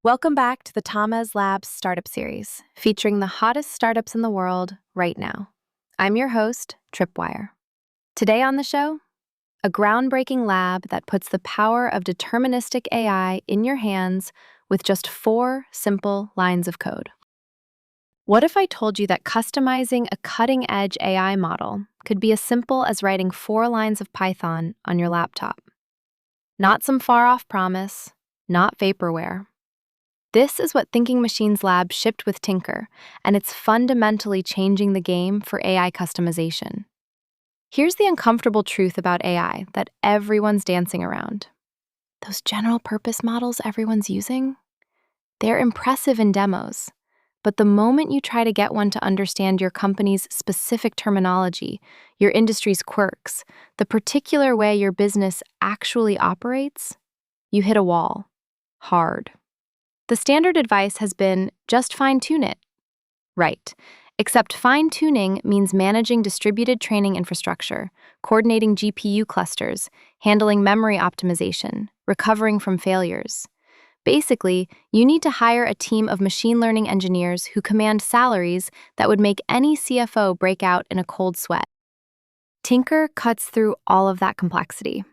Welcome back to the Tamez Labs Startup Series, featuring the hottest startups in the world right now. I'm your host, Tripwire. Today on the show, a groundbreaking lab that puts the power of deterministic AI in your hands with just 4 simple lines of code. What if I told you that customizing a cutting-edge AI model could be as simple as writing 4 lines of Python on your laptop? Not some far-off promise, not vaporware. This is what Thinking Machines Lab shipped with Tinker, and it's fundamentally changing the game for AI customization. Here's the uncomfortable truth about AI that everyone's dancing around. Those general-purpose models everyone's using? They're impressive in demos, but the moment you try to get one to understand your company's specific terminology, your industry's quirks, the particular way your business actually operates, you hit a wall. Hard. The standard advice has been, just fine-tune it. Right. Except fine-tuning means managing distributed training infrastructure, coordinating GPU clusters, handling memory optimization, recovering from failures. Basically, you need to hire a team of machine learning engineers who command salaries that would make any CFO break out in a cold sweat. Tinker cuts through all of that complexity.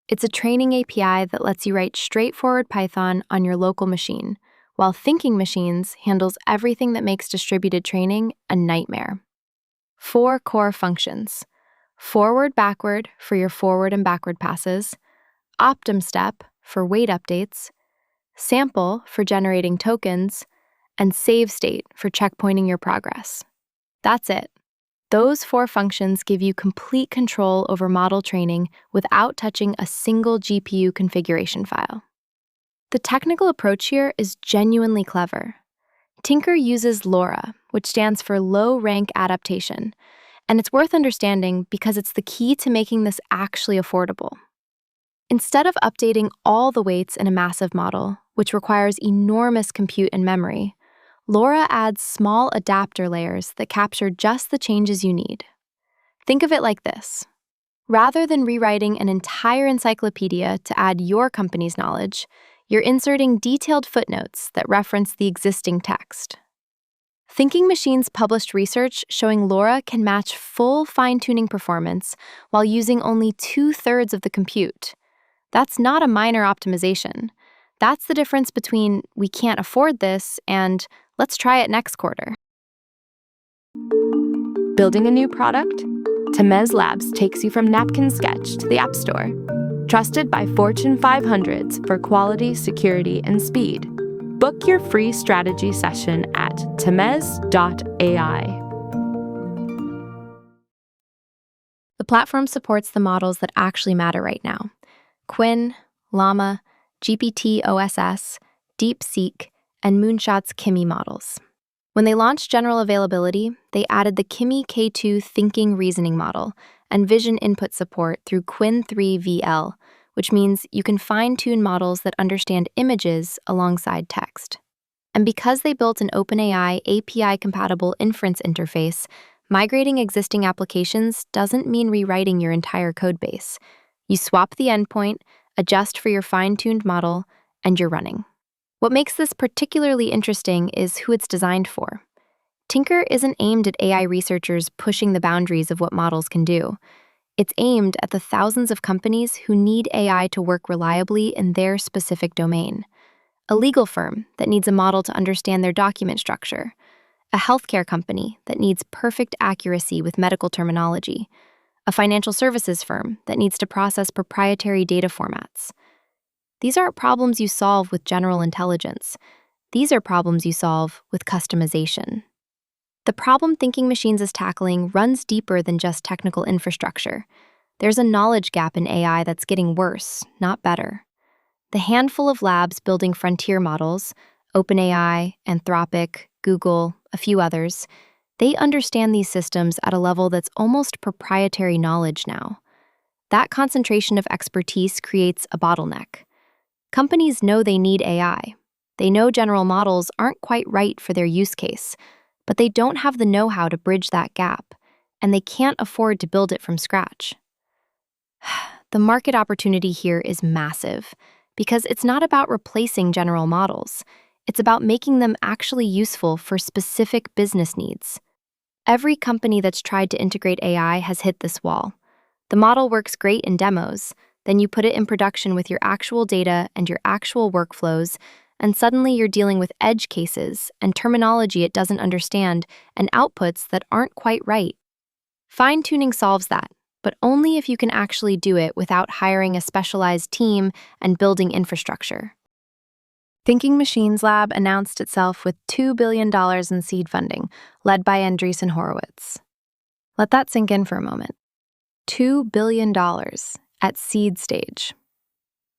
It's a training API that lets you write straightforward Python on your local machine, while Thinking Machines handles everything that makes distributed training a nightmare. 4 core functions: forward-backward for your forward and backward passes, optim-step for weight updates, sample for generating tokens, and save state for checkpointing your progress. That's it. Those 4 functions give you complete control over model training without touching a single GPU configuration file. The technical approach here is genuinely clever. Tinker uses LoRA, which stands for Low Rank Adaptation, and it's worth understanding because it's the key to making this actually affordable. Instead of updating all the weights in a massive model, which requires enormous compute and memory, LoRA adds small adapter layers that capture just the changes you need. Think of it like this. Rather than rewriting an entire encyclopedia to add your company's knowledge, you're inserting detailed footnotes that reference the existing text. Thinking Machines published research showing LoRA can match full fine-tuning performance while using only 2/3 of the compute. That's not a minor optimization. That's the difference between "we can't afford this" and "let's try it next quarter." Building a new product? Tamez Labs takes you from napkin sketch to the App Store. Trusted by Fortune 500s for quality, security, and speed. Book your free strategy session at tamez.ai. The platform supports the models that actually matter right now: Quinn, Llama, GPT-OSS, DeepSeek, and Moonshot's Kimi models. When they launched general availability, they added the Kimi K2 thinking reasoning model and vision input support through Quinn 3 VL, which means you can fine-tune models that understand images alongside text. And because they built an OpenAI API-compatible inference interface, migrating existing applications doesn't mean rewriting your entire codebase. You swap the endpoint, adjust for your fine-tuned model, and you're running. What makes this particularly interesting is who it's designed for. Tinker isn't aimed at AI researchers pushing the boundaries of what models can do. It's aimed at the thousands of companies who need AI to work reliably in their specific domain. A legal firm that needs a model to understand their document structure. A healthcare company that needs perfect accuracy with medical terminology. A financial services firm that needs to process proprietary data formats. These aren't problems you solve with general intelligence. These are problems you solve with customization. The problem Thinking Machines is tackling runs deeper than just technical infrastructure. There's a knowledge gap in AI that's getting worse, not better. The handful of labs building frontier models, OpenAI, Anthropic, Google, a few others, they understand these systems at a level that's almost proprietary knowledge now. That concentration of expertise creates a bottleneck. Companies know they need AI. They know general models aren't quite right for their use case, but they don't have the know-how to bridge that gap. and they can't afford to build it from scratch. The market opportunity here is massive because it's not about replacing general models. It's about making them actually useful for specific business needs. Every company that's tried to integrate AI has hit this wall. The model works great in demos, then you put it in production with your actual data and your actual workflows, and suddenly you're dealing with edge cases and terminology it doesn't understand and outputs that aren't quite right. Fine-tuning solves that, but only if you can actually do it without hiring a specialized team and building infrastructure. Thinking Machines Lab announced itself with $2 billion in seed funding, led by Andreessen Horowitz. Let that sink in for a moment. $2 billion at seed stage.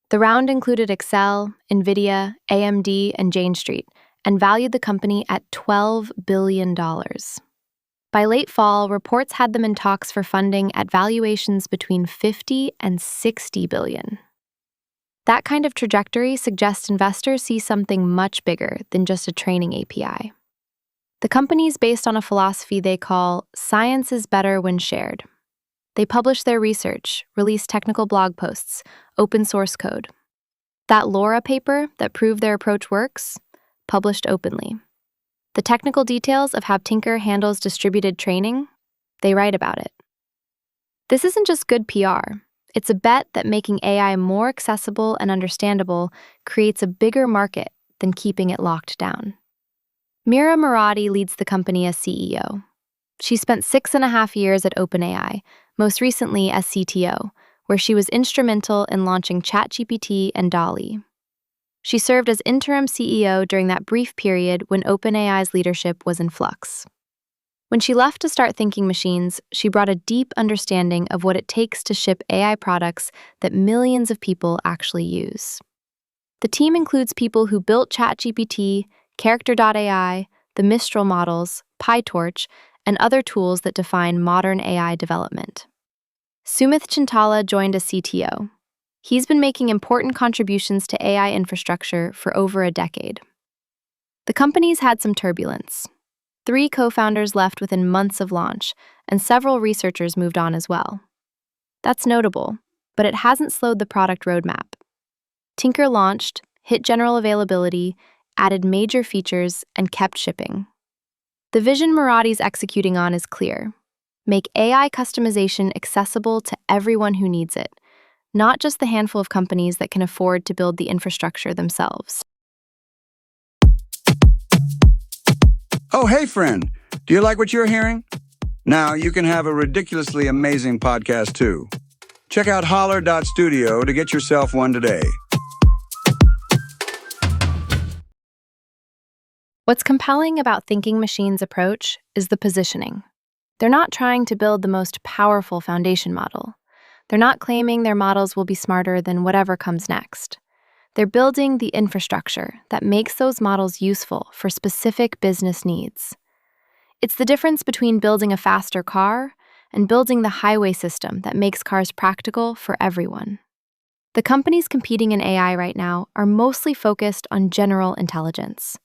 The round included Excel, NVIDIA, AMD, and Jane Street, and valued the company at $12 billion. By late fall, reports had them in talks for funding at valuations between $50 and $60 billion. That kind of trajectory suggests investors see something much bigger than just a training API. The company's based on a philosophy they call science is better when shared. They publish their research, release technical blog posts, open source code. That LoRA paper that proved their approach works, published openly. The technical details of how Tinker handles distributed training, they write about it. This isn't just good PR. It's a bet that making AI more accessible and understandable creates a bigger market than keeping it locked down. Mira Murati leads the company as CEO. She spent 6.5 years at OpenAI, most recently as CTO, where she was instrumental in launching ChatGPT and DALL-E. She served as interim CEO during that brief period when OpenAI's leadership was in flux. When she left to start Thinking Machines, she brought a deep understanding of what it takes to ship AI products that millions of people actually use. The team includes people who built ChatGPT, Character.ai, the Mistral models, PyTorch, and other tools that define modern AI development. Sumith Chintala joined as CTO. He's been making important contributions to AI infrastructure for over a decade. The company's had some turbulence. 3 co-founders left within months of launch, and several researchers moved on as well. That's notable, but it hasn't slowed the product roadmap. Tinker launched, hit general availability, added major features, and kept shipping. The vision Murati's executing on is clear. Make AI customization accessible to everyone who needs it, not just the handful of companies that can afford to build the infrastructure themselves. Oh, hey, friend. Do you like what you're hearing? Now you can have a ridiculously amazing podcast, too. Check out holler.studio to get yourself one today. What's compelling about Thinking Machines' approach is the positioning. They're not trying to build the most powerful foundation model. They're not claiming their models will be smarter than whatever comes next. They're building the infrastructure that makes those models useful for specific business needs. It's the difference between building a faster car and building the highway system that makes cars practical for everyone. The companies competing in AI right now are mostly focused on general intelligence.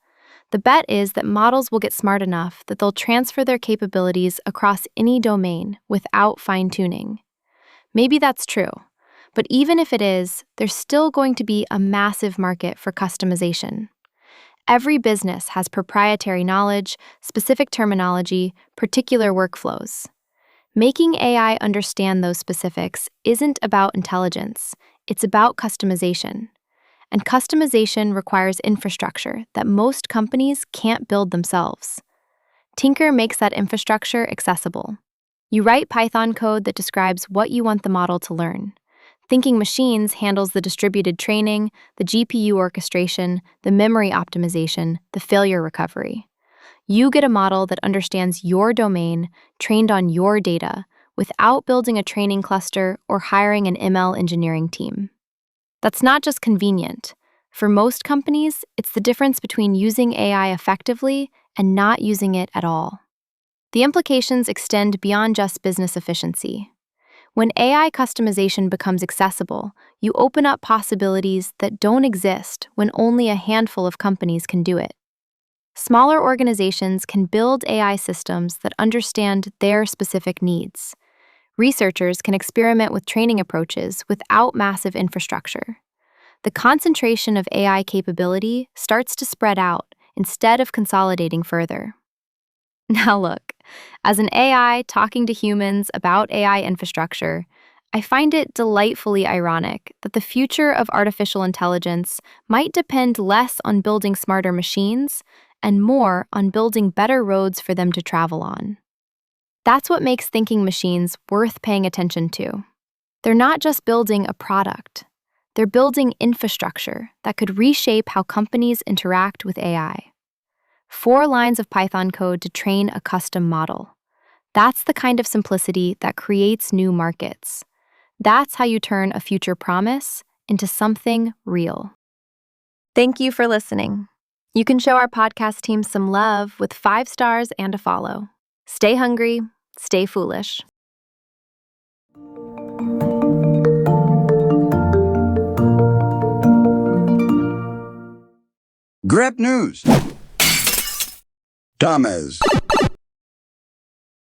The bet is that models will get smart enough that they'll transfer their capabilities across any domain without fine-tuning. Maybe that's true. But even if it is, there's still going to be a massive market for customization. Every business has proprietary knowledge, specific terminology, particular workflows. Making AI understand those specifics isn't about intelligence, it's about customization. And customization requires infrastructure that most companies can't build themselves. Tinker makes that infrastructure accessible. You write Python code that describes what you want the model to learn. Thinking Machines handles the distributed training, the GPU orchestration, the memory optimization, the failure recovery. You get a model that understands your domain, trained on your data, without building a training cluster or hiring an ML engineering team. That's not just convenient. For most companies, it's the difference between using AI effectively and not using it at all. The implications extend beyond just business efficiency. When AI customization becomes accessible, you open up possibilities that don't exist when only a handful of companies can do it. Smaller organizations can build AI systems that understand their specific needs. Researchers can experiment with training approaches without massive infrastructure. The concentration of AI capability starts to spread out instead of consolidating further. Now look, as an AI talking to humans about AI infrastructure, I find it delightfully ironic that the future of artificial intelligence might depend less on building smarter machines and more on building better roads for them to travel on. That's what makes thinking machines worth paying attention to. They're not just building a product, they're building infrastructure that could reshape how companies interact with AI. 4 lines of Python code to train a custom model. That's the kind of simplicity that creates new markets. That's how you turn a future promise into something real. Thank you for listening. You can show our podcast team some love with 5 stars and a follow. Stay hungry, stay foolish. Grep News. Thomas.